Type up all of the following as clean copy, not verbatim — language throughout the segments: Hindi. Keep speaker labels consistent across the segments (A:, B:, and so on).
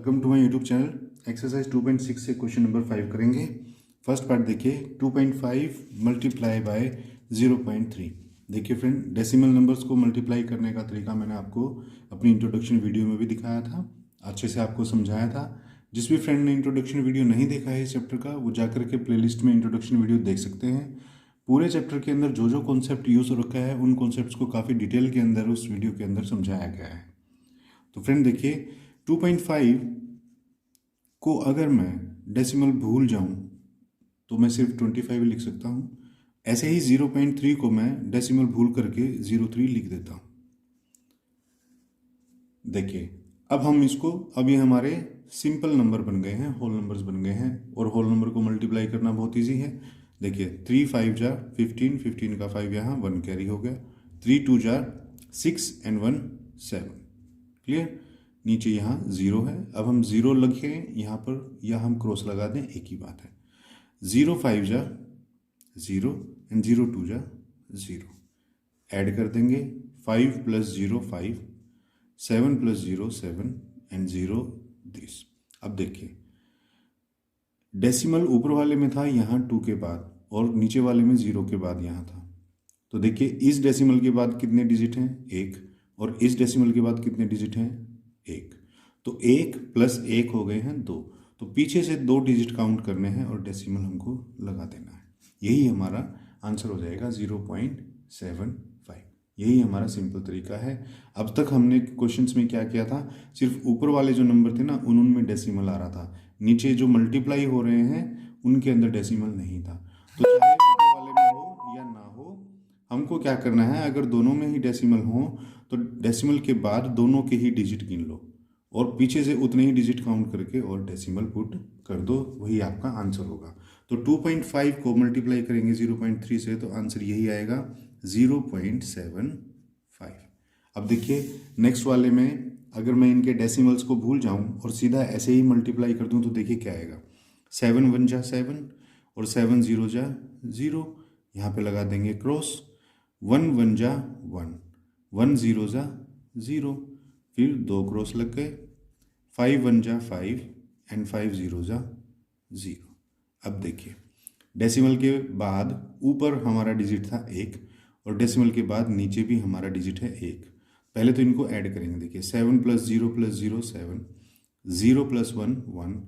A: Welcome to my YouTube channel. Exercise 2.6 से क्वेश्चन नंबर 5 करेंगे। फर्स्ट पार्ट देखिए, 2.5 मल्टीप्लाई बाय 0.3। देखिए फ्रेंड, डेसिमल नंबर्स को मल्टीप्लाई करने का तरीका मैंने आपको अपनी इंट्रोडक्शन वीडियो में भी दिखाया था, अच्छे से आपको समझाया था। जिस भी फ्रेंड ने इंट्रोडक्शन वीडियो नहीं देखा है इस चैप्टर का, वो जाकर के प्लेलिस्ट में इंट्रोडक्शन वीडियो देख सकते हैं। पूरे चैप्टर के अंदर जो जो कॉन्सेप्ट यूज़ हो रखा है उन कॉन्सेप्ट्स को काफ़ी डिटेल के अंदर उस वीडियो के अंदर समझाया गया है। तो फ्रेंड देखिए, 2.5 को अगर मैं डेसिमल भूल जाऊं तो मैं सिर्फ 25 लिख सकता हूं। ऐसे ही 0.3 को मैं डेसिमल भूल करके 03 लिख देता हूं। देखिए, अब हम इसको, अब ये हमारे सिंपल नंबर बन गए हैं, होल नंबर्स बन गए हैं, और होल नंबर को मल्टीप्लाई करना बहुत ईजी है। देखिए 3 5 जा 15, 15 का 5 यहाँ 1 कैरी हो गया, 3 2 जा 6 एंड 1 7। क्लियर। नीचे यहाँ 0 है, अब हम 0 लिखें यहाँ पर या हम क्रॉस लगा दें, एक ही बात है। 0 5 जा 0 एंड 0 2 जा 0, ऐड कर देंगे 5 + 0 5, 7 + 0 7 एंड 0 दिस। अब देखिए, डेसिमल ऊपर वाले में था यहाँ 2 के बाद, और नीचे वाले में 0 के बाद यहाँ था। तो देखिए, इस डेसिमल के बाद कितने डिजिट हैं? 1। और इस डेसिमल के बाद कितने डिजिट हैं? 1। तो 1 + 1 हो गए हैं 2। तो पीछे से 2 डिजिट काउंट करने हैं और डेसिमल हमको लगा देना है। यही हमारा आंसर हो जाएगा 0.75। यही हमारा सिंपल तरीका है। अब तक हमने क्वेश्चंस में क्या किया था, सिर्फ ऊपर वाले जो नंबर थे ना उनमें डेसिमल आ रहा था, नीचे जो मल्टीप्लाई हो रहे हैं उनके अंदर डेसिमल नहीं था। तो चाहे ऊपर वाले में हो या ना हो, हमको क्या करना है, अगर दोनों में ही डेसिमल हो तो डेसिमल के बाद दोनों के ही डिजिट गिन लो और पीछे से उतने ही डिजिट काउंट करके और डेसिमल पुट कर दो, वही आपका आंसर होगा। तो 2.5 को मल्टीप्लाई करेंगे 0.3 से तो आंसर यही आएगा 0.75। अब देखिए, नेक्स्ट वाले में अगर मैं इनके डेसिमल्स को भूल जाऊं और सीधा ऐसे ही मल्टीप्लाई कर दूं तो देखिए क्या आएगा। 7 1 जा 7 और 7 0 जा 0, यहाँ पे लगा देंगे क्रॉस। 1 1 जा 1, 1 0 जा 0, फिर 2 क्रॉस लग गए। 5 1 जा 5 एंड 5 0 जा 0। अब देखिए, डेसिमल के बाद ऊपर हमारा डिजिट था 1 और डेसिमल के बाद नीचे भी हमारा डिजिट है 1। पहले तो इनको ऐड करेंगे। देखिए 7 + 0 + 0 7, 0 + 1 1,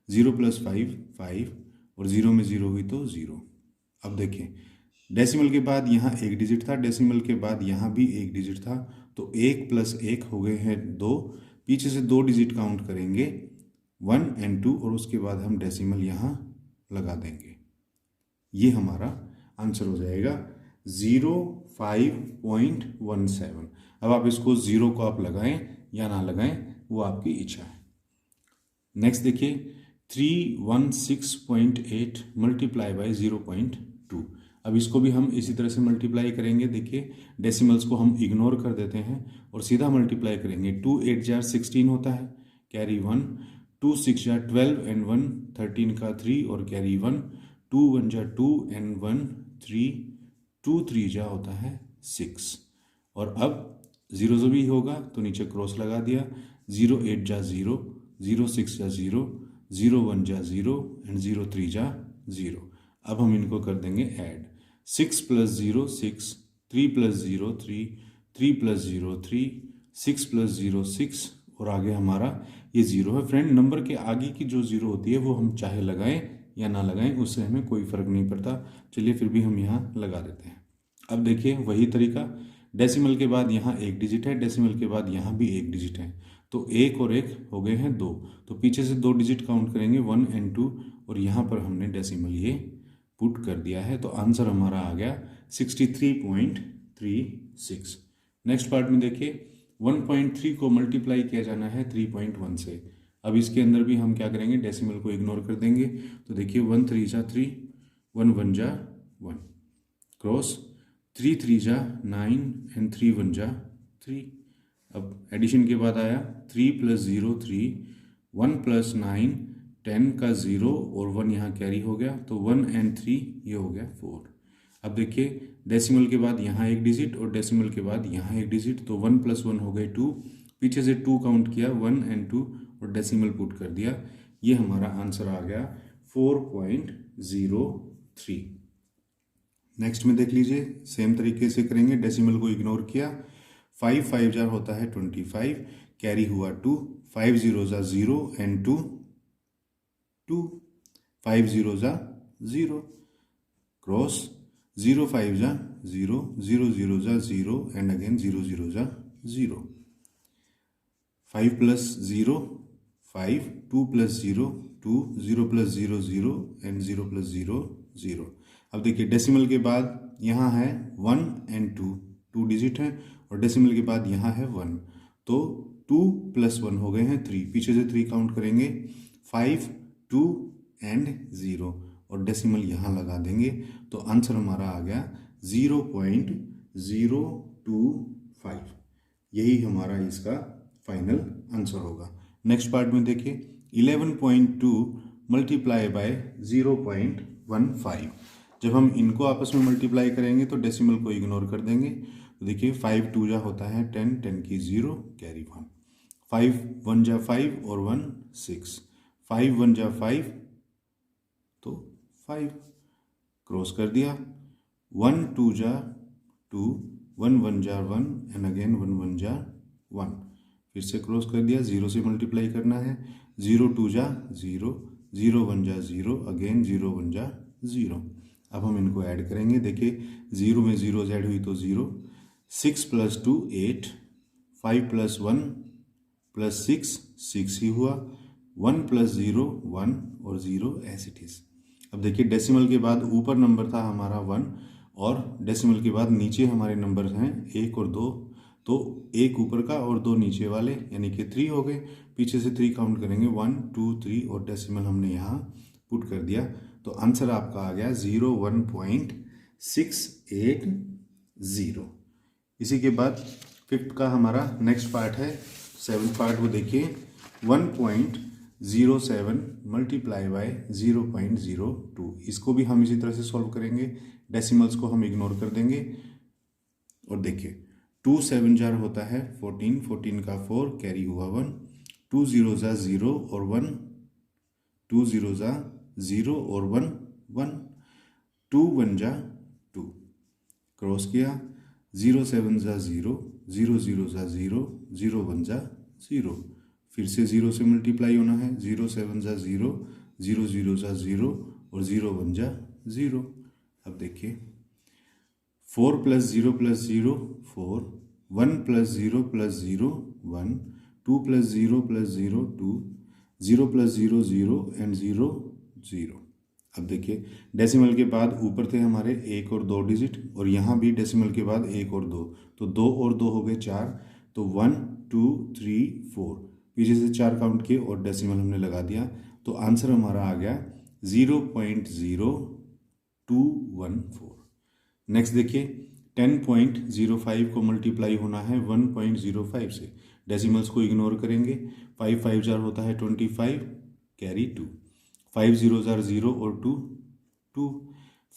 A: 0 + 5 5 और 0 में 0 हुई तो 0। अब देखिए, डेसिमल के बाद यहाँ एक डिजिट था, डेसिमल के बाद यहाँ भी एक डिजिट था, तो 1 + 1 हो गए हैं 2। पीछे से 2 डिजिट काउंट करेंगे 1 एंड 2 और उसके बाद हम डेसिमल यहाँ लगा देंगे। ये हमारा आंसर हो जाएगा 05.17। अब आप इसको 0 को आप लगाएं या ना लगाएं वो आपकी इच्छा है। नेक्स्ट देखिए, 316.8 मल्टीप्लाई बाय 0.2। अब इसको भी हम इसी तरह से मल्टीप्लाई करेंगे। देखिए, डेसिमल्स को हम इग्नोर कर देते हैं और सीधा मल्टीप्लाई करेंगे। 2 8 जा 16 होता है, कैरी 1, 2 6 जा 12 एंड 1 13 का 3 और कैरी 1, 2 1 जा 2 एंड 1 3, 2 3 जा होता है 6। और अब 0 जो भी होगा तो नीचे क्रॉस लगा दिया। 0 8 जा 0, 0 6 जा 0, 0 1 जा 0 एंड 0 3 जा 0। अब हम इनको कर देंगे ऐड। 6 + 0 6, 3 + 0 3, 3 + 0 3, 6 + 0 6 और आगे हमारा ये 0 है। फ्रेंड, नंबर के आगे की जो 0 होती है वो हम चाहे लगाएं या ना लगाएं, उससे हमें कोई फ़र्क नहीं पड़ता। चलिए फिर भी हम यहाँ लगा देते हैं। अब देखिए, वही तरीका, डेसिमल के बाद यहाँ एक डिजिट है, डेसिमल के बाद यहाँ भी एक डिजिट है, तो 1 और 1 हो गए हैं 2। तो पीछे से 2 डिजिट काउंट करेंगे 1 एंड 2 और यहाँ पर हमने डेसिमल ये पुट कर दिया है। तो आंसर हमारा आ गया 63.36। नेक्स्ट पार्ट में देखिए, 1.3 को मल्टीप्लाई किया जाना है 3.1 से। अब इसके अंदर भी हम क्या करेंगे, डेसिमल को इग्नोर कर देंगे। तो देखिए 1 3 जा 3, 1 1 जा 1, क्रॉस 3 3 जा 9 एंड 3 1 जा 3। अब एडिशन के बाद आया 3 + 0 3, 1 + 9 10 का 0 और 1 यहाँ कैरी हो गया, तो 1 एंड 3 ये हो गया 4। अब देखिए, डेसिमल के बाद यहाँ एक डिजिट और डेसिमल के बाद यहाँ एक डिजिट, तो 1 + 1 हो गए 2। पीछे से 2 काउंट किया 1 एंड 2 और डेसिमल पुट कर दिया, ये हमारा आंसर आ गया 4.03। नेक्स्ट में देख लीजिए, सेम तरीके से करेंगे, डेसिमल को इग्नोर किया, 5 5 जार होता है 25, कैरी हुआ 2, 5 0 जा 0 एंड 2 2, 5 0 जा 0, क्रॉस 0 5 जा 0, 0 0 जा 0 एंड अगेन 0 0 जा 0, 5 plus 0 5, 2 plus 0 2, 0 plus 0 0 and 0 plus 0 0। अब देखिए डेसिमल के बाद यहाँ है 1 एंड 2, 2 डिजिट है, और डेसिमल के बाद यहाँ है 1, तो 2 प्लस 1 हो गए हैं 3, पीछे से 3 काउंट करेंगे, 5 2 एंड 0, और डेसिमल यहाँ लगा देंगे, तो आंसर हमारा आ गया 0.025। यही हमारा इसका फाइनल आंसर होगा। नेक्स्ट पार्ट में देखिए, 11.2 मल्टीप्लाई बाय 0.15। जब हम इनको आपस में मल्टीप्लाई करेंगे तो डेसिमल को इग्नोर कर देंगे, तो देखिए 5 2 जा होता है 10, 10 की 0 कैरी 1, 5 1 जा 5 और 1 6, 5 1 जा 5 तो 5, क्रॉस कर दिया, 1 2 जा 2, 1 1 जा 1 एंड अगेन 1 1 जा 1, फिर से क्रॉस कर दिया, 0 से मल्टीप्लाई करना है, 0 2 जा 0, 0 1 जा 0, अगेन 0 1 जा 0। अब हम इनको ऐड करेंगे, देखिए 0 में 0 ऐड हुई तो 0, 6 प्लस 2 8, 5 प्लस 1 प्लस 6 6 ही हुआ, 1 प्लस 0 1 और 0 एज इट इज। अब देखिए डेसिमल के बाद ऊपर नंबर था हमारा 1, और डेसिमल के बाद नीचे हमारे नंबर हैं 1 और 2, तो 1 ऊपर का और 2 नीचे वाले यानी कि 3 हो गए, पीछे से 3 काउंट करेंगे 1 2 3 और डेसिमल हमने यहाँ पुट कर दिया, तो आंसर आपका आ गया 01.680। इसी के बाद फिफ्थ का हमारा नेक्स्ट पार्ट है, सेवन्थ पार्ट वो देखिए, 1.07 मल्टीप्लाई बाय 0.02। इसको भी हम इसी तरह से सॉल्व करेंगे, डेसिमल्स को हम इग्नोर कर देंगे, और देखिए 2 7 जार होता है 14, 14 का 4 कैरी हुआ 1, 2 0 जा 0 और 1, 2 0 जा 0 और 1 1, 2 1 जा 2, क्रॉस किया, 0 7 जा 0, 0 0 जा 0, 0 1 जा 0, फिर से 0 से मल्टीप्लाई होना है, 0 7 जा 0, 0 0 जा 0 और 0 1 जा 0। अब देखिए 4 plus 0 plus 0 4, 1 plus 0 plus 0 1, 2 plus 0 plus 0 2, 0 plus 0 0 and 0 0। अब देखिए डेसिमल के बाद ऊपर थे हमारे 1 और 2 डिजिट, और यहाँ भी डेसिमल के बाद 1 और 2, तो 2 और 2 हो गए 4, तो 1 2 3 4, पीछे से 4 काउंट किए और डेसिमल हमने लगा दिया, तो आंसर हमारा आ गया 0.0214। नेक्स्ट देखिए 10.05 को मल्टीप्लाई होना है 1.05 से, डेसिमल्स को इग्नोर करेंगे, 5 5 जार होता है 25 कैरी 2, 5 0 जार 0 और 2 2,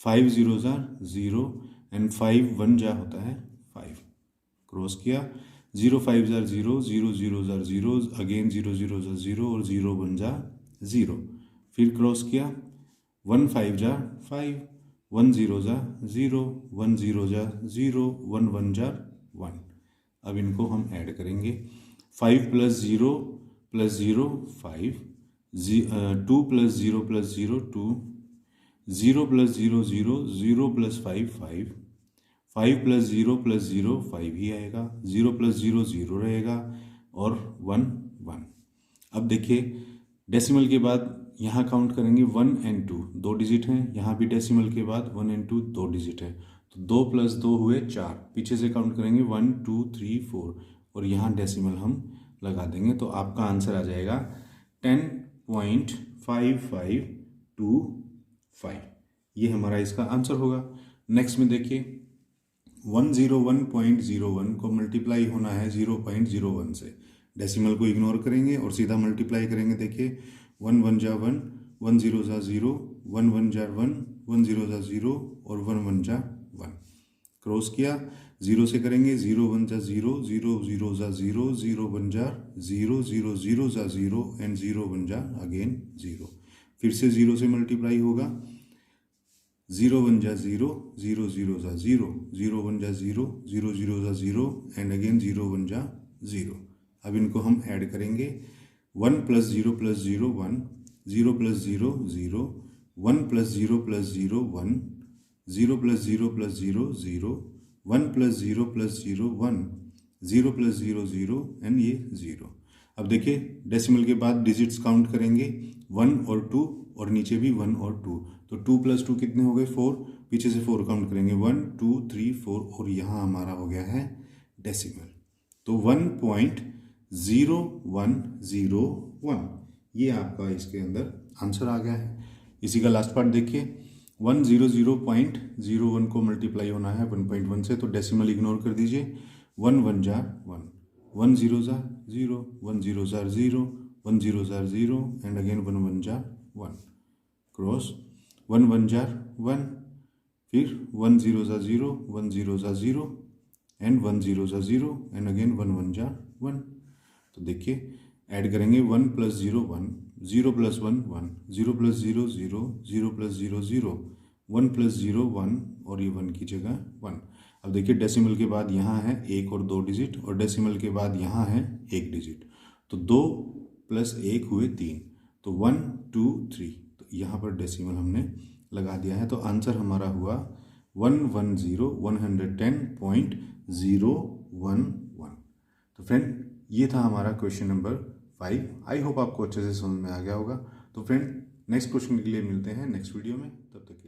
A: 5 0 जार 0 एंड 5 1 जार होता है 5, क्रॉस किया, 0 5 जार 0, 0 0 जार 0, अगेन 0 0 जार 0 और 0 1 जार 0, फिर क्रॉस किया, 1 5 जार 5, 1 0 जा 0, 1 0 जा 0, 1 1 जा 1। अब इनको हम ऐड करेंगे, 5 plus 0 plus 0 5, 2 plus 0 plus 0 2, 0 plus 0 0, 0 plus 5 5, 5 plus 0 plus 0 5 ही आएगा, 0 प्लस 0 0 रहेगा और 1 1। अब देखिए डेसिमल के बाद यहाँ काउंट करेंगे 1 एंड 2, 2 डिजिट हैं, यहाँ भी डेसिमल के बाद 1 एंड 2 2 डिजिट है, तो 2 प्लस 2 हुए 4, पीछे से काउंट करेंगे 1 2 3 4 और यहाँ डेसिमल हम लगा देंगे, तो आपका आंसर आ जाएगा 10.5525। ये हमारा इसका आंसर होगा। नेक्स्ट में देखिए 101.01 को मल्टीप्लाई होना है 0.01 से, डेसिमल को इग्नोर करेंगे और सीधा मल्टीप्लाई करेंगे। देखिए 1 1 जा 1, 1 0 जा 0, 1 1 जा 1, 1 0 जा 0 और 1 1 जा 1, क्रॉस किया, जीरो से करेंगे, 0 1 जा 0, 0 0 जा 0, 0 1 जा 0, 0 0 जा 0 एंड 0 1 जा अगेन 0। फिर से 0 से मल्टीप्लाई होगा, 0 1 जा 0, 0 0 जा 0, 0 1 जा 0, 0 0 जा 0 एंड अगेन 0 1 जा 0। अब इनको हम ऐड करेंगे, 1 + 0 + 0 1, 0 + 0 0, 1 + 0 + 0 1, 0 + 0 + 0 0, 1 + 0 + 0 1, 0 + 0 0 एंड ये 0। अब देखिए डेसिमल के बाद डिजिट्स काउंट करेंगे, 1 और 2 और नीचे भी 1 और 2, तो 2 + 2 कितने हो गए 4, पीछे से 4 काउंट करेंगे, 1 2 3 4 और यहाँ हमारा हो गया है डेसिमल। तो 1.0101 ये आपका इसके अंदर आंसर आ गया है। इसी का लास्ट पार्ट देखिए, 100.01 को मल्टीप्लाई होना है 1.1 से, तो डेसिमल इग्नोर कर दीजिए, 1 1 जा 1, 1 0 जा 0, 1 0 जा 0, 1 0 जा 0 एंड अगेन 1 1 जा 1, क्रॉस 1 1 जा 1, फिर 1 0 जा 0, 1 0 जा 0 एंड 1 0 जा 0 एंड अगेन 1 1 जा 1। तो देखिए ऐड करेंगे, 1 + 0 1, 0 + 1 1, 0 + 0 0, 0 + 0 0, 1 + 0 1 और ये 1 की जगह 1। अब देखिए डेसिमल के बाद यहाँ है 1 और 2 डिजिट और डेसिमल के बाद यहाँ है 1 डिजिट, तो 2 + 1 हुए 3, तो 1 2 3, तो यहाँ पर डेसिमल हमने लगा दिया है। तो आंसर हमारा हुआ 110.011। तो फ्रेंड ये था हमारा क्वेश्चन नंबर 5। आई होप आपको अच्छे से समझ में आ गया होगा। तो फ्रेंड नेक्स्ट क्वेश्चन के लिए मिलते हैं नेक्स्ट वीडियो में, तब तक के लिए।